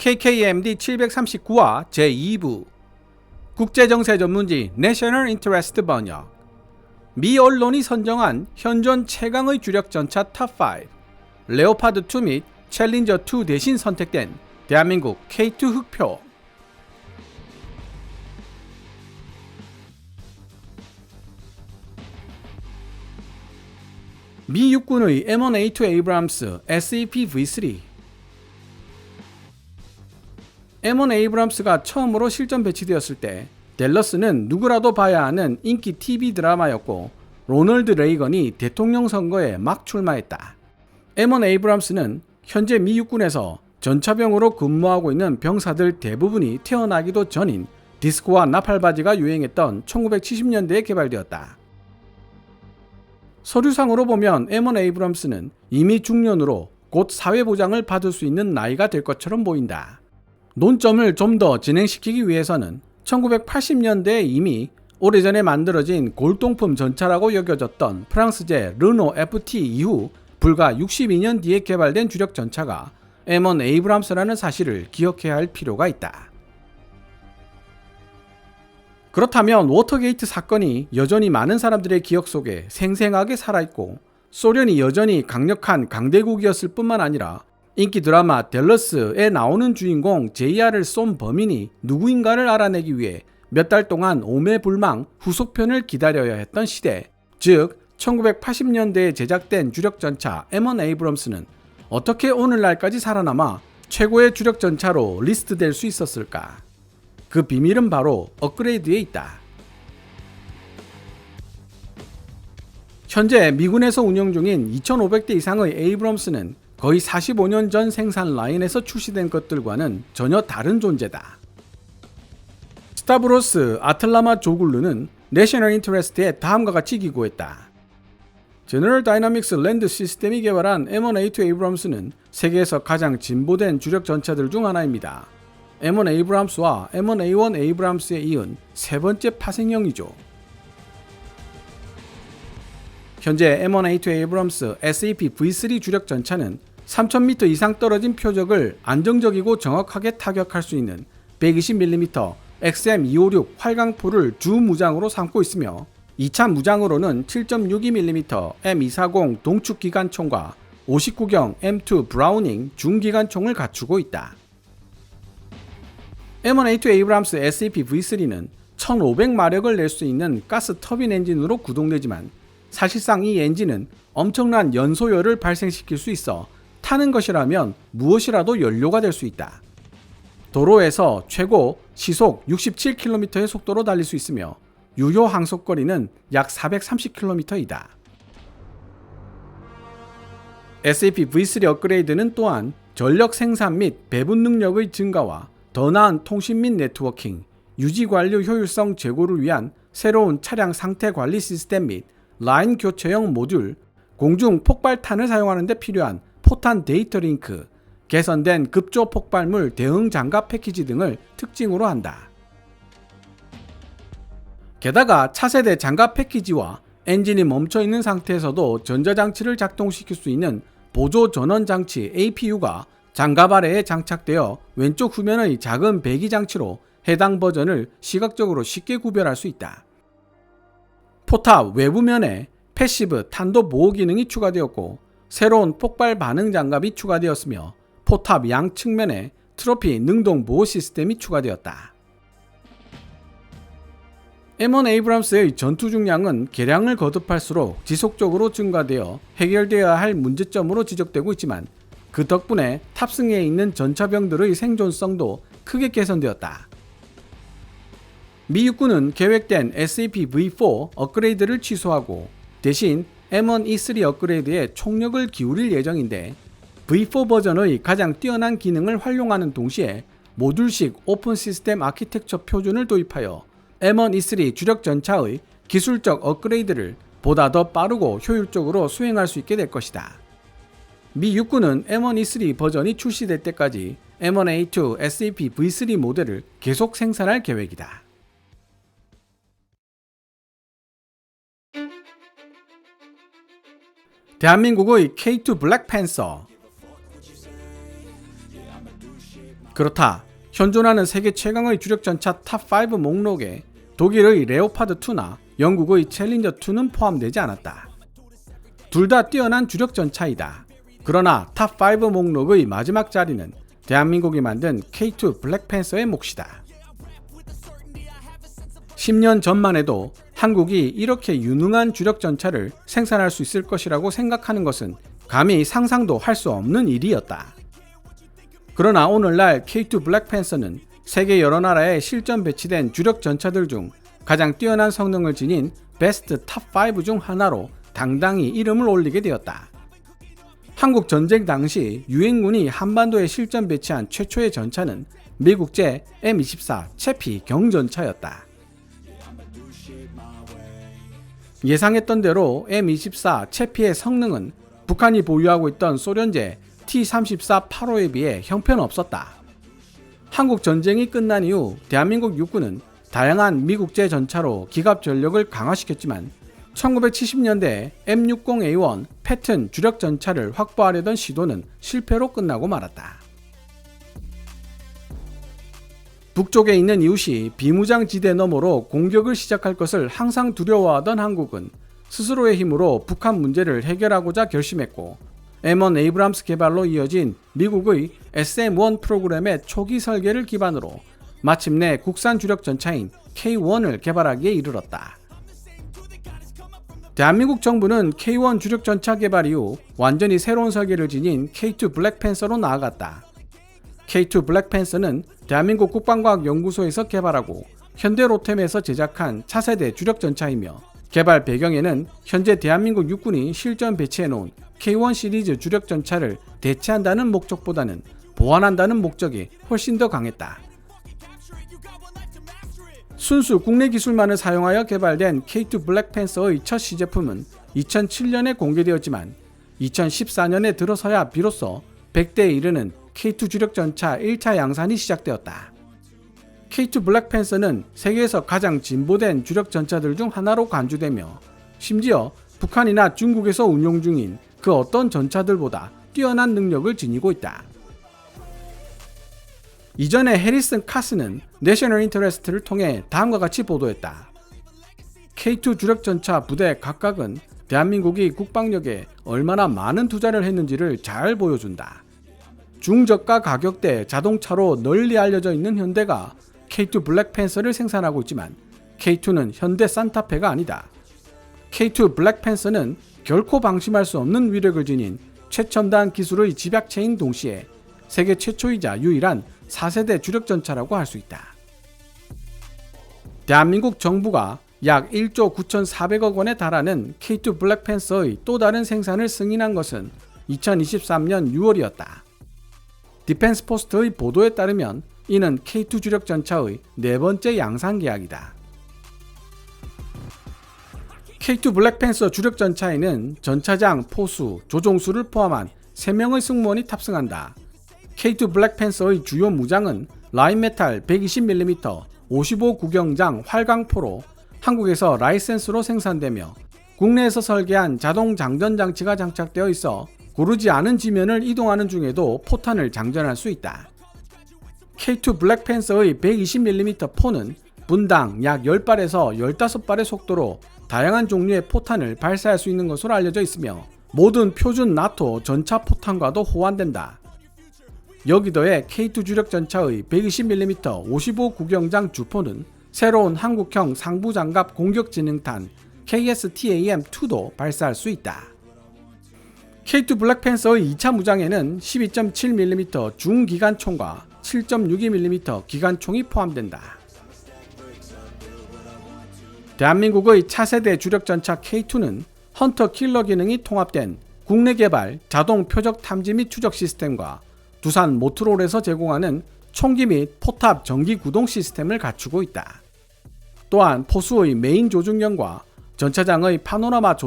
KKMD 739화 제2부 국제정세 전문지 National Interest 번역. 미 언론이 선정한 현존 최강의 주력 전차 탑5 레오파드2 및 챌린저2 대신 선택된 대한민국 K2 흑표. 미 육군의 M1A2 에이브람스 SAP V3. M1 에이브람스가 처음으로 실전 배치되었을 때 댈러스는 누구라도 봐야 하는 인기 TV 드라마였고, 로널드 레이건이 대통령 선거에 막 출마했다. M1 에이브람스는 현재 미 육군에서 전차병으로 근무하고 있는 병사들 대부분이 태어나기도 전인 디스크와 나팔바지가 유행했던 1970년대에 개발되었다. 서류상으로 보면 M1 에이브람스는 이미 중년으로 곧 사회보장을 받을 수 있는 나이가 될 것처럼 보인다. 논점을 좀 더 진행시키기 위해서는 1980년대에 이미 오래전에 만들어진 골동품 전차라고 여겨졌던 프랑스제 르노 FT 이후 불과 62년 뒤에 개발된 주력 전차가 M1 에이브람스라는 사실을 기억해야 할 필요가 있다. 그렇다면 워터게이트 사건이 여전히 많은 사람들의 기억 속에 생생하게 살아있고, 소련이 여전히 강력한 강대국이었을 뿐만 아니라 인기 드라마 댈러스에 나오는 주인공 JR을 쏜 범인이 누구인가를 알아내기 위해 몇 달 동안 오매불망 후속편을 기다려야 했던 시대, 즉 1980년대에 제작된 주력 전차 M1 에이브럼스는 어떻게 오늘날까지 살아남아 최고의 주력 전차로 리스트될 수 있었을까? 그 비밀은 바로 업그레이드에 있다. 현재 미군에서 운영 중인 2,500대 이상의 에이브럼스는 거의 45년 전 생산 라인에서 출시된 것들과는 전혀 다른 존재다. 스타브로스 아틀라마 조굴루는 내셔널 인터레스트에 다음과 같이 기고했다. 제너럴 다이나믹스 랜드 시스템이 개발한 M1A2 에이브럼스는 세계에서 가장 진보된 주력 전차들 중 하나입니다. M1 에이브람스와 M1A1 에이브람스에 이은 세 번째 파생형이죠. 현재 M1A2 에이브럼스 SAP V3 주력 전차는 3000m 이상 떨어진 표적을 안정적이고 정확하게 타격할 수 있는 120mm XM256 활강포를 주 무장으로 삼고 있으며, 2차 무장으로는 7.62mm M240 동축 기관총과 59경 M2 브라우닝 중기관총을 갖추고 있다. M1A2 에이브람스 SAP V3는 1500마력을 낼 수 있는 가스 터빈 엔진으로 구동되지만, 사실상 이 엔진은 엄청난 연소열을 발생시킬 수 있어 타는 것이라면 무엇이라도 연료가 될 수 있다. 도로에서 최고 시속 67km의 속도로 달릴 수 있으며 유효 항속거리는 약 430km이다. SAP V3 업그레이드는 또한 전력 생산 및 배분 능력의 증가와 더 나은 통신 및 네트워킹, 유지 관리 효율성 제고를 위한 새로운 차량 상태 관리 시스템 및 라인 교체형 모듈, 공중 폭발탄을 사용하는 데 필요한 포탄 데이터 링크, 개선된 급조 폭발물 대응 장갑 패키지 등을 특징으로 한다. 게다가 차세대 장갑 패키지와 엔진이 멈춰있는 상태에서도 전자장치를 작동시킬 수 있는 보조 전원 장치 APU가 장갑 아래에 장착되어 왼쪽 후면의 작은 배기 장치로 해당 버전을 시각적으로 쉽게 구별할 수 있다. 포탑 외부면에 패시브 탄도 보호 기능이 추가되었고, 새로운 폭발 반응 장갑이 추가되었으며, 포탑 양 측면에 트로피 능동 보호 시스템이 추가되었다. M1 에이브람스의 전투 중량은 개량을 거듭할수록 지속적으로 증가되어 해결되어야 할 문제점으로 지적되고 있지만, 그 덕분에 탑승해 있는 전차병들의 생존성도 크게 개선되었다. 미 육군은 계획된 SAP V4 업그레이드를 취소하고 대신 M1 E3 업그레이드에 총력을 기울일 예정인데, V4 버전의 가장 뛰어난 기능을 활용하는 동시에 모듈식 오픈 시스템 아키텍처 표준을 도입하여 M1 E3 주력 전차의 기술적 업그레이드를 보다 더 빠르고 효율적으로 수행할 수 있게 될 것이다. 미 육군은 M1 E3 버전이 출시될 때까지 M1A2 SAP V3 모델을 계속 생산할 계획이다. 대한민국의 K2 블랙팬서. 그렇다. 현존하는 세계 최강의 주력전차 탑5 목록에 독일의 레오파드2나 영국의 챌린저2는 포함되지 않았다. 둘 다 뛰어난 주력전차이다. 그러나 탑5 목록의 마지막 자리는 대한민국이 만든 K2 블랙팬서의 몫이다. 10년 전만 해도 한국이 이렇게 유능한 주력전차를 생산할 수 있을 것이라고 생각하는 것은 감히 상상도 할 수 없는 일이었다. 그러나 오늘날 K2 블랙팬서는 세계 여러 나라에 실전 배치된 주력전차들 중 가장 뛰어난 성능을 지닌 베스트 탑5 중 하나로 당당히 이름을 올리게 되었다. 한국 전쟁 당시 유엔군이 한반도에 실전 배치한 최초의 전차는 미국제 M24 채피 경전차였다. 예상했던 대로 M24 채피의 성능은 북한이 보유하고 있던 소련제 T-34 8호에 비해 형편없었다. 한국 전쟁이 끝난 이후 대한민국 육군은 다양한 미국제 전차로 기갑 전력을 강화시켰지만 1970년대 M60A1 패튼 주력 전차를 확보하려던 시도는 실패로 끝나고 말았다. 북쪽에 있는 이웃이 비무장 지대 너머로 공격을 시작할 것을 항상 두려워하던 한국은 스스로의 힘으로 북한 문제를 해결하고자 결심했고 M1 에이브람스 개발로 이어진 미국의 SM-1 프로그램의 초기 설계를 기반으로 마침내 국산 주력 전차인 K1을 개발하기에 이르렀다. 대한민국 정부는 K1 주력 전차 개발 이후 완전히 새로운 설계를 지닌 K2 블랙팬서로 나아갔다. K2 블랙팬서는 대한민국 국방과학연구소에서 개발하고 현대로템에서 제작한 차세대 주력 전차이며 개발 배경에는 현재 대한민국 육군이 실전 배치해놓은 K1 시리즈 주력 전차를 대체한다는 목적보다는 보완한다는 목적이 훨씬 더 강했다. 순수 국내 기술만을 사용하여 개발된 K2 블랙팬서의 첫 시제품은 2007년에 공개되었지만 2014년에 들어서야 비로소 100대에 이르는 K2 주력전차 1차 양산이 시작되었다. K2 블랙팬서는 세계에서 가장 진보된 주력전차들 중 하나로 간주되며 심지어 북한이나 중국에서 운용 중인 그 어떤 전차들보다 뛰어난 능력을 지니고 있다. 이전에 해리슨 카스는 내셔널 인터레스트를 통해 다음과 같이 보도했다. K2 주력전차 부대 각각은 대한민국이 국방력에 얼마나 많은 투자를 했는지를 잘 보여준다. 중저가 가격대 자동차로 널리 알려져 있는 현대가 K2 블랙팬서를 생산하고 있지만 K2는 현대 산타페가 아니다. K2 블랙팬서는 결코 방심할 수 없는 위력을 지닌 최첨단 기술의 집약체인 동시에 세계 최초이자 유일한 4세대 주력전차라고 할 수 있다. 대한민국 정부가 약 1조 9,400억 원에 달하는 K2 블랙팬서의 또 다른 생산을 승인한 것은 2023년 6월이었다. 디펜스 포스트의 보도에 따르면 이는 K2 주력전차의 네 번째 양산 계약이다. K2 블랙팬서 주력전차에는 전차장, 포수, 조종수를 포함한 3명의 승무원이 탑승한다. K2 블랙팬서의 주요 무장은 라인메탈 120mm 55 구경장 활강포로 한국에서 라이센스로 생산되며 국내에서 설계한 자동 장전 장치가 장착되어 있어 고르지 않은 지면을 이동하는 중에도 포탄을 장전할 수 있다. K2 블랙팬서의 120mm 포는 분당 약 10발에서 15발의 속도로 다양한 종류의 포탄을 발사할 수 있는 것으로 알려져 있으며 모든 표준 나토 전차 포탄과도 호환된다. 여기더해 K2 주력전차의 120mm 55 구경장 주포는 새로운 한국형 상부장갑 공격지능탄 KSTAM-2도 발사할 수 있다. K2 블랙팬서의 2차 무장에는 12.7mm 중기관총과 7.62mm 기관총이 포함된다. 대한민국의 차세대 주력전차 K2는 헌터 킬러 기능이 통합된 국내 개발 자동 표적 탐지 및 추적 시스템과 두산 모트롤에서 제공하는 총기 및 포탑 전기 구동 시스템을 갖추고 있다. 또한 포수의 메인 조준경과 전차장의 파노라마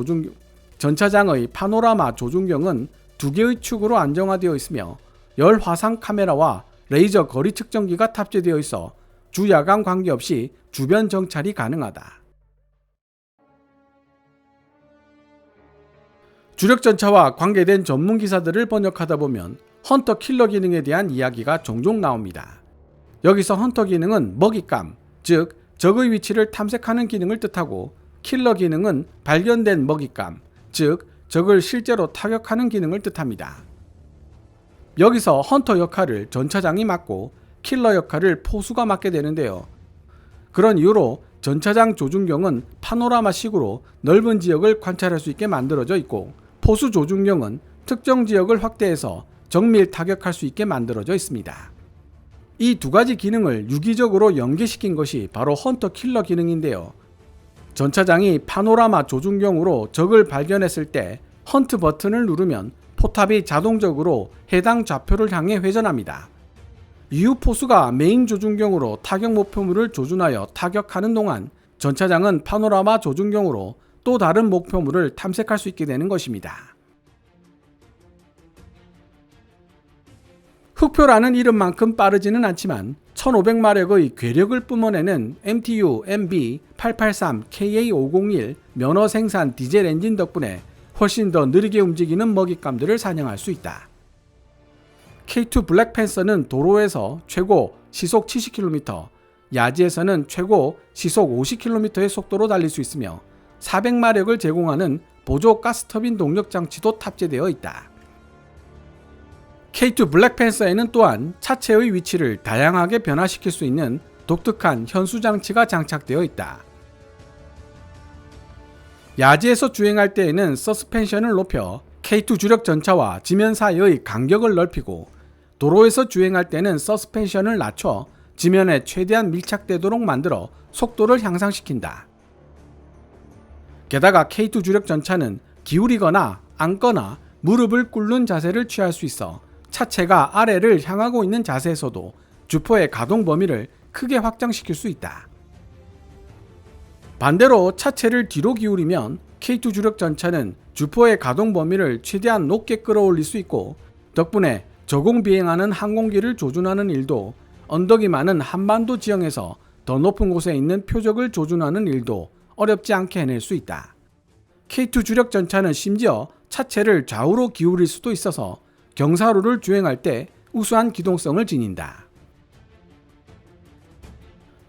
조준경은 2개의 축으로 안정화되어 있으며 열 화상 카메라와 레이저 거리 측정기가 탑재되어 있어 주야간 관계없이 주변 정찰이 가능하다. 주력전차와 관계된 전문 기사들을 번역하다 보면 헌터 킬러 기능에 대한 이야기가 종종 나옵니다. 여기서 헌터 기능은 먹잇감, 즉 적의 위치를 탐색하는 기능을 뜻하고 킬러 기능은 발견된 먹잇감, 즉 적을 실제로 타격하는 기능을 뜻합니다. 여기서 헌터 역할을 전차장이 맡고 킬러 역할을 포수가 맡게 되는데요. 그런 이유로 전차장 조준경은 파노라마식으로 넓은 지역을 관찰할 수 있게 만들어져 있고, 포수 조준경은 특정 지역을 확대해서 정밀 타격할 수 있게 만들어져 있습니다. 이 두 가지 기능을 유기적으로 연계시킨 것이 바로 헌터 킬러 기능인데요. 전차장이 파노라마 조준경으로 적을 발견했을 때 헌트 버튼을 누르면 포탑이 자동적으로 해당 좌표를 향해 회전합니다. 이후 포수가 메인 조준경으로 타격 목표물을 조준하여 타격하는 동안 전차장은 파노라마 조준경으로 또 다른 목표물을 탐색할 수 있게 되는 것입니다. 흑표라는 이름만큼 빠르지는 않지만 1500마력의 괴력을 뿜어내는 MTU MB883KA501 면허 생산 디젤 엔진 덕분에 훨씬 더 느리게 움직이는 먹잇감들을 사냥할 수 있다. K2 블랙팬서는 도로에서 최고 시속 70km, 야지에서는 최고 시속 50km의 속도로 달릴 수 있으며 400마력을 제공하는 보조 가스터빈 동력 장치도 탑재되어 있다. K2 블랙팬서에는 또한 차체의 위치를 다양하게 변화시킬 수 있는 독특한 현수 장치가 장착되어 있다. 야지에서 주행할 때에는 서스펜션을 높여 K2 주력 전차와 지면 사이의 간격을 넓히고, 도로에서 주행할 때는 서스펜션을 낮춰 지면에 최대한 밀착되도록 만들어 속도를 향상시킨다. 게다가 K2 주력 전차는 기울이거나 앉거나 무릎을 꿇는 자세를 취할 수 있어 차체가 아래를 향하고 있는 자세에서도 주포의 가동 범위를 크게 확장시킬 수 있다. 반대로 차체를 뒤로 기울이면 K2 주력 전차는 주포의 가동 범위를 최대한 높게 끌어올릴 수 있고, 덕분에 저공 비행하는 항공기를 조준하는 일도, 언덕이 많은 한반도 지형에서 더 높은 곳에 있는 표적을 조준하는 일도 어렵지 않게 해낼 수 있다. K2 주력 전차는 심지어 차체를 좌우로 기울일 수도 있어서 경사로를 주행할 때 우수한 기동성을 지닌다.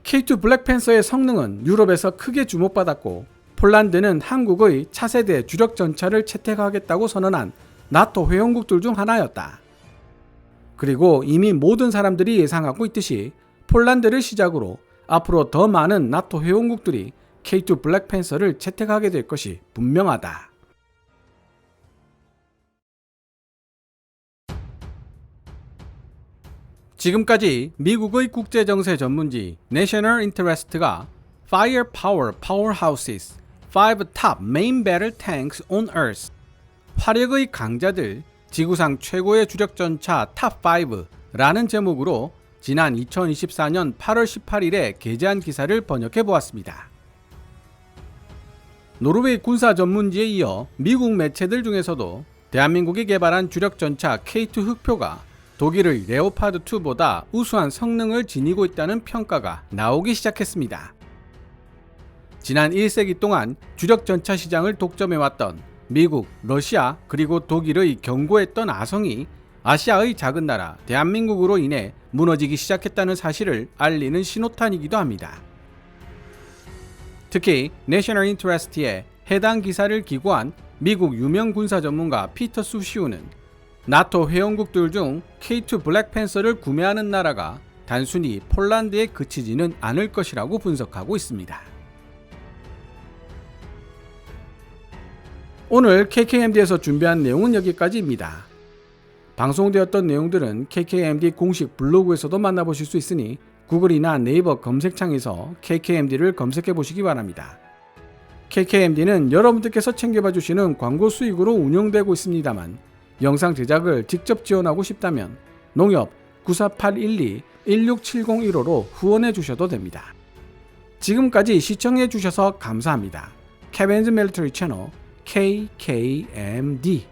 K2 블랙팬서의 성능은 유럽에서 크게 주목받았고, 폴란드는 한국의 차세대 주력 전차를 채택하겠다고 선언한 나토 회원국들 중 하나였다. 그리고 이미 모든 사람들이 예상하고 있듯이 폴란드를 시작으로 앞으로 더 많은 나토 회원국들이 K2 블랙팬서를 채택하게 될 것이 분명하다. 지금까지 미국의 국제정세 전문지 National Interest가 Firepower Powerhouses 5 Top Main Battle Tanks on Earth, 화력의 강자들 지구상 최고의 주력전차 탑5라는 제목으로 지난 2024년 8월 18일에 게재한 기사를 번역해 보았습니다. 노르웨이 군사 전문지에 이어 미국 매체들 중에서도 대한민국이 개발한 주력전차 K2 흑표가 독일의 레오파드2보다 우수한 성능을 지니고 있다는 평가가 나오기 시작했습니다. 지난 1세기 동안 주력전차 시장을 독점해왔던 미국, 러시아, 그리고 독일의 견고했던 아성이 아시아의 작은 나라 대한민국으로 인해 무너지기 시작했다는 사실을 알리는 신호탄이기도 합니다. 특히 National Interest에 해당 기사를 기고한 미국 유명 군사 전문가 피터 수시우는 나토 회원국들 중 K2 블랙팬서를 구매하는 나라가 단순히 폴란드에 그치지는 않을 것이라고 분석하고 있습니다. 오늘 KKMD에서 준비한 내용은 여기까지입니다. 방송되었던 내용들은 KKMD 공식 블로그에서도 만나보실 수 있으니 구글이나 네이버 검색창에서 KKMD를 검색해 보시기 바랍니다. KKMD는 여러분들께서 챙겨봐 주시는 광고 수익으로 운영되고 있습니다만, 영상 제작을 직접 지원하고 싶다면 농협 9481216701호로 후원해 주셔도 됩니다. 지금까지 시청해 주셔서 감사합니다. 케빈즈 밀리터리 채널 KKMD